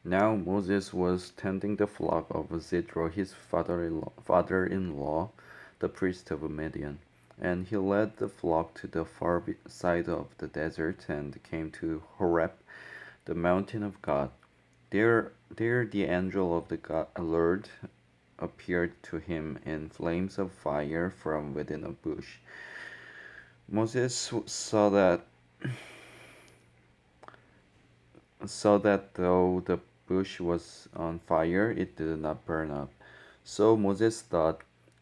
Now Moses was tending the flock of Jethro, his father-in-law, the priest of Midian. And he led the flock to the far side of the desert and came to Horeb, the mountain of God. There the angel of the Lord appeared to him in flames of fire from within a bush. Moses saw that though the bush was on fire, it did not burn up. So Moses thought,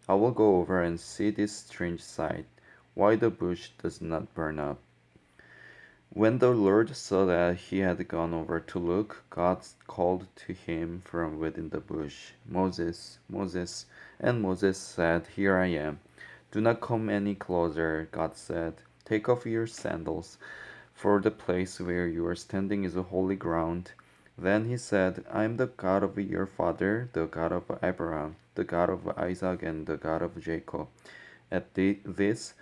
I will go over and see this strange sight, why the bush does not burn up. When the Lord saw that he had gone over to look, God called to him from within the bush, Moses, Moses. And Moses said, Here I am. Do not come any closer, God said. Take off your sandals, for the place where you are standing is a holy ground. Then he said, I am the God of your father, the God of Abraham, the God of Isaac, and the God of Jacob. At this,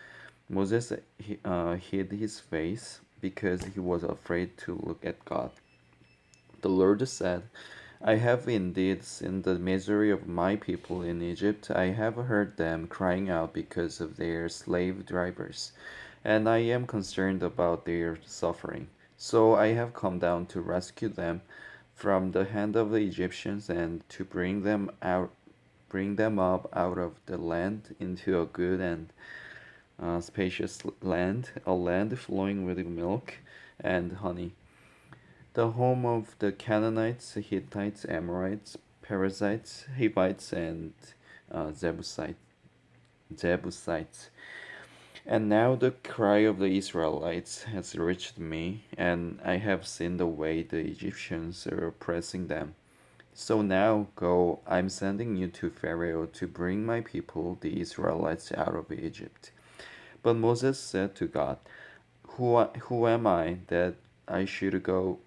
Moses hid his face because he was afraid to look at God. The Lord said, I have indeed seen the misery of my people in Egypt. I have heard them crying out because of their slave drivers, and I am concerned about their suffering. So I have come down to rescue them from the hand of the Egyptians and to bring them up out of the land into a good and spacious land, a land flowing with milk and honey, the home of the Canaanites, Hittites, Amorites, Perizzites, Hivites, and uh, Jebusite, Jebusites. And now the cry of the Israelites has reached me, and I have seen the way the Egyptians are oppressing them. So now go, I'm sending you to Pharaoh to bring my people, the Israelites, out of Egypt. But Moses said to God, who am I that I should go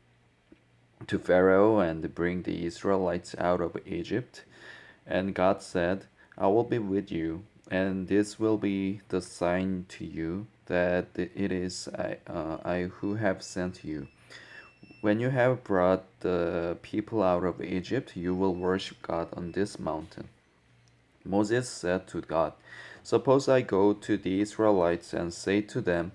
to Pharaoh and bring the Israelites out of Egypt? And God said, I will be with you, and this will be the sign to you that it is I who have sent you. When you have brought the people out of Egypt, you will worship God on this mountain. Moses said to God, Suppose I go to the Israelites and say to them,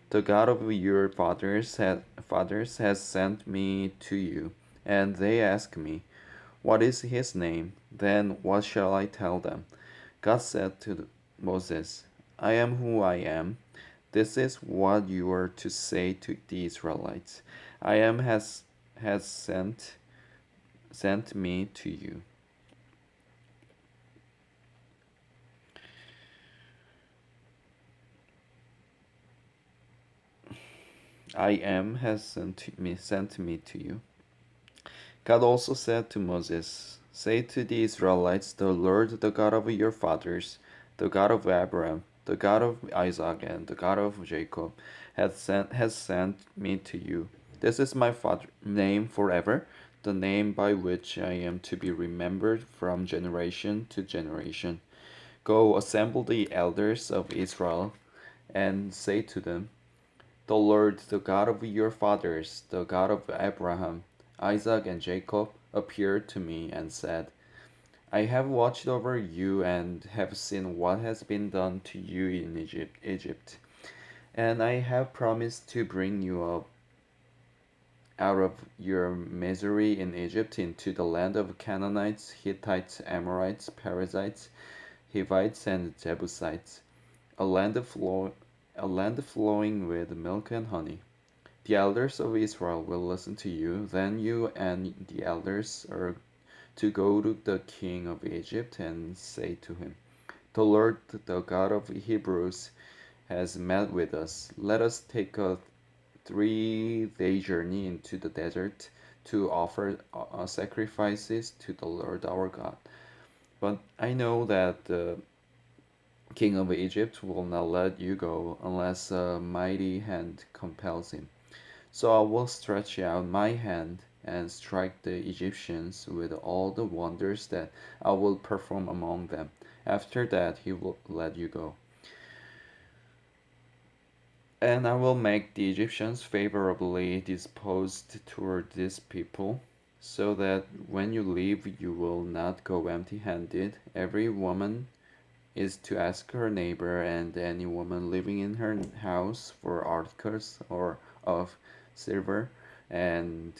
The God of your fathers has sent me to you, and they ask me, What is his name? Then what shall I tell them? God said to Moses, I am who I am. This is what you are to say to the Israelites. I am has sent me to you. I am has sent me to you. God also said to Moses, Say to the Israelites, The Lord, the God of your fathers, the God of Abraham, the God of Isaac, and the God of Jacob, has sent me to you. This is my name forever, the name by which I am to be remembered from generation to generation. Go assemble the elders of Israel and say to them, The Lord, the God of your fathers, the God of Abraham, Isaac, and Jacob, appeared to me and said, I have watched over you and have seen what has been done to you in Egypt, and I have promised to bring you up out of your misery in Egypt into the land of Canaanites, Hittites, Amorites, Perizzites, Hivites, and Jebusites, a land flow, a land flowing with milk and honey. The elders of Israel will listen to you. Then you and the elders are to go to the king of Egypt and say to him, The Lord, the God of Hebrews, has met with us. Let us take a 3-day journey into the desert to offer sacrifices to the Lord our God. But I know that the king of Egypt will not let you go unless a mighty hand compels him. So I will stretch out my hand and strike the Egyptians with all the wonders that I will perform among them. After that, he will let you go. And I will make the Egyptians favorably disposed toward this people. so that when you leave you will not go empty-handed. Every woman is to ask her neighbor and any woman living in her house for articles or of silver and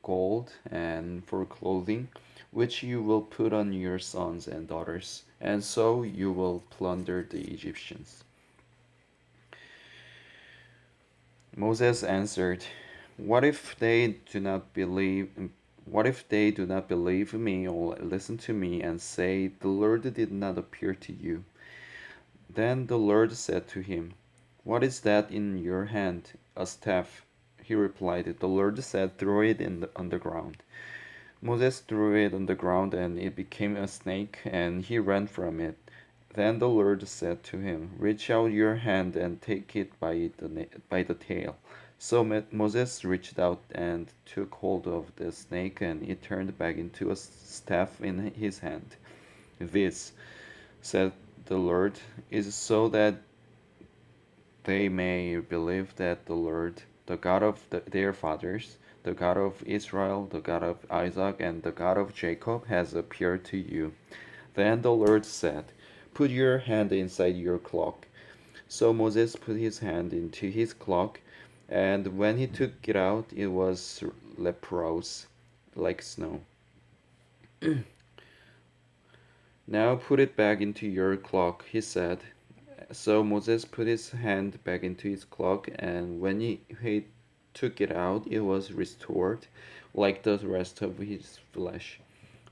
gold and for clothing, which you will put on your sons and daughters, and so you will plunder the Egyptians. Moses answered, What if they do not believe what if they do not believe me or listen to me and say, The Lord did not appear to you? Then the Lord said to him, What is that in your hand? A staff. He replied, The Lord said, Throw it on the ground. Moses threw it on the ground, and it became a snake, and he ran from it. Then the Lord said to him, Reach out your hand and take it by the tail. So Moses reached out and took hold of the snake, and it turned back into a staff in his hand. This, said the Lord, is so that they may believe that the Lord, the God of their fathers, the God of Israel, the God of Isaac, and the God of Jacob, has appeared to you. Then the Lord said, Put your hand inside your cloak. So Moses put his hand into his cloak, and when he took it out, it was leprous, like snow. Now put it back into your cloak, he said. So Moses put his hand back into his cloak, and when he took it out, it was restored, like the rest of his flesh.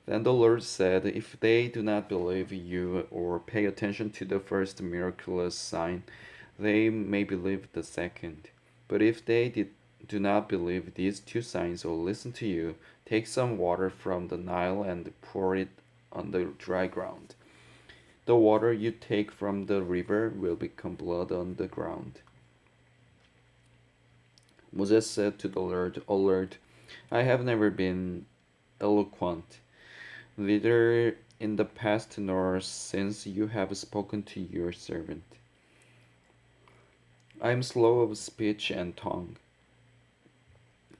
Then the Lord said, If they do not believe you or pay attention to the first miraculous sign, they may believe the second. But if do not believe these two signs or listen to you, take some water from the Nile and pour it on the dry ground. The water you take from the river will become blood on the ground. Moses said to the Lord, O Lord, I have never been eloquent, neither in the past nor since you have spoken to your servant. I am slow of speech and tongue.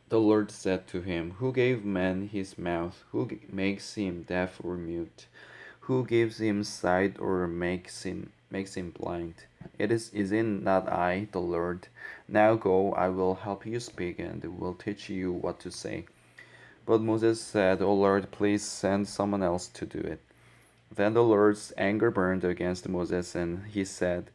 The Lord said to him, Who gave man his mouth? Who makes him deaf or mute? Who gives him sight or makes him blind? Is it not I, the Lord? Now go, I will help you speak and will teach you what to say. But Moses said, O Lord, please send someone else to do it. Then the Lord's anger burned against Moses, and he said,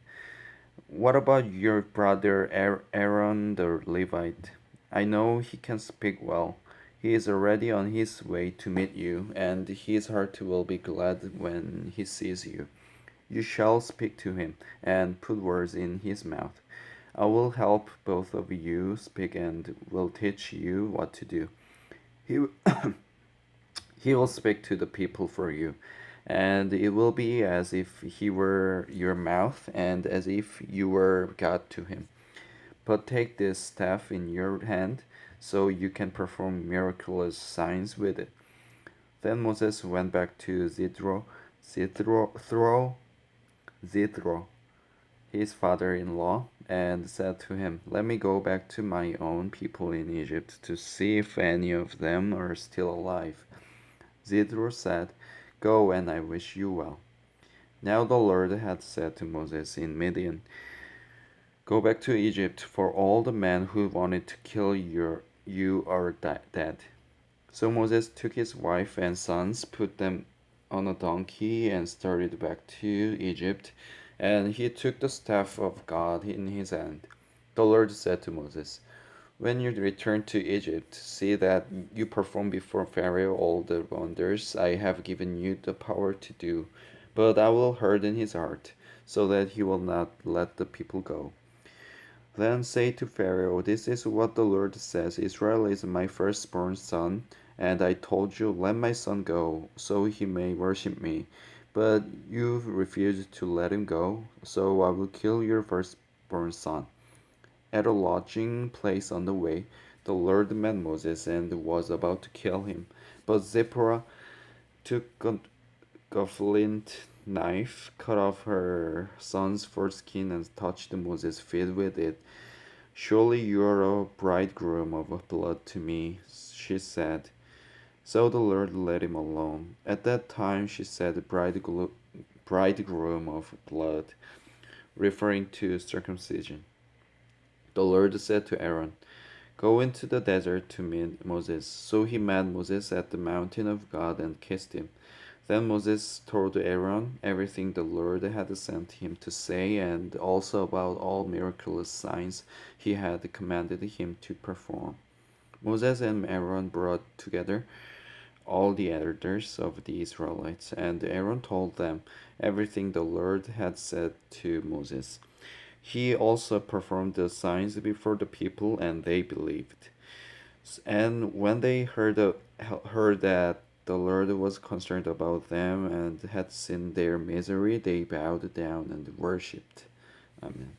What about your brother Aaron the Levite? I know he can speak well. He is already on his way to meet you, and his heart will be glad when he sees you. You shall speak to him, and put words in his mouth. I will help both of you speak and will teach you what to do. He, he will speak to the people for you, and it will be as if he were your mouth, and as if you were God to him. But take this staff in your hand, so you can perform miraculous signs with it. Then Moses went back to Jethro, his father-in-law, and said to him, Let me go back to my own people in Egypt to see if any of them are still alive. Jethro said, Go, and I wish you well. Now the Lord had said to Moses in Midian, Go back to Egypt, for all the men who wanted to kill you are dead. So Moses took his wife and sons, put them on a donkey, and started back to Egypt. And he took the staff of God in his hand. The Lord said to Moses, When you return to Egypt, see that you perform before Pharaoh all the wonders I have given you the power to do. But I will harden his heart, so that he will not let the people go. Then say to Pharaoh, This is what the Lord says, Israel is my firstborn son, and I told you, Let my son go, so he may worship me. But you refused to let him go, so I will kill your firstborn son. At a lodging place on the way, the Lord met Moses and was about to kill him. But Zipporah took a flint knife, cut off her son's foreskin, and touched Moses' feet with it. Surely you are a bridegroom of blood to me, she said. So the Lord let him alone. At that time she said, bridegroom of blood, referring to circumcision. The Lord said to Aaron, go into the desert to meet Moses. So he met Moses at the mountain of God and kissed him. Then Moses told Aaron everything the Lord had sent him to say, and also about all miraculous signs he had commanded him to perform. Moses and Aaron brought together all the elders of the Israelites, and Aaron told them everything the Lord had said to Moses. He also performed the signs before the people, and they believed. And when they heard that the Lord was concerned about them and had seen their misery, they bowed down and worshipped. Amen.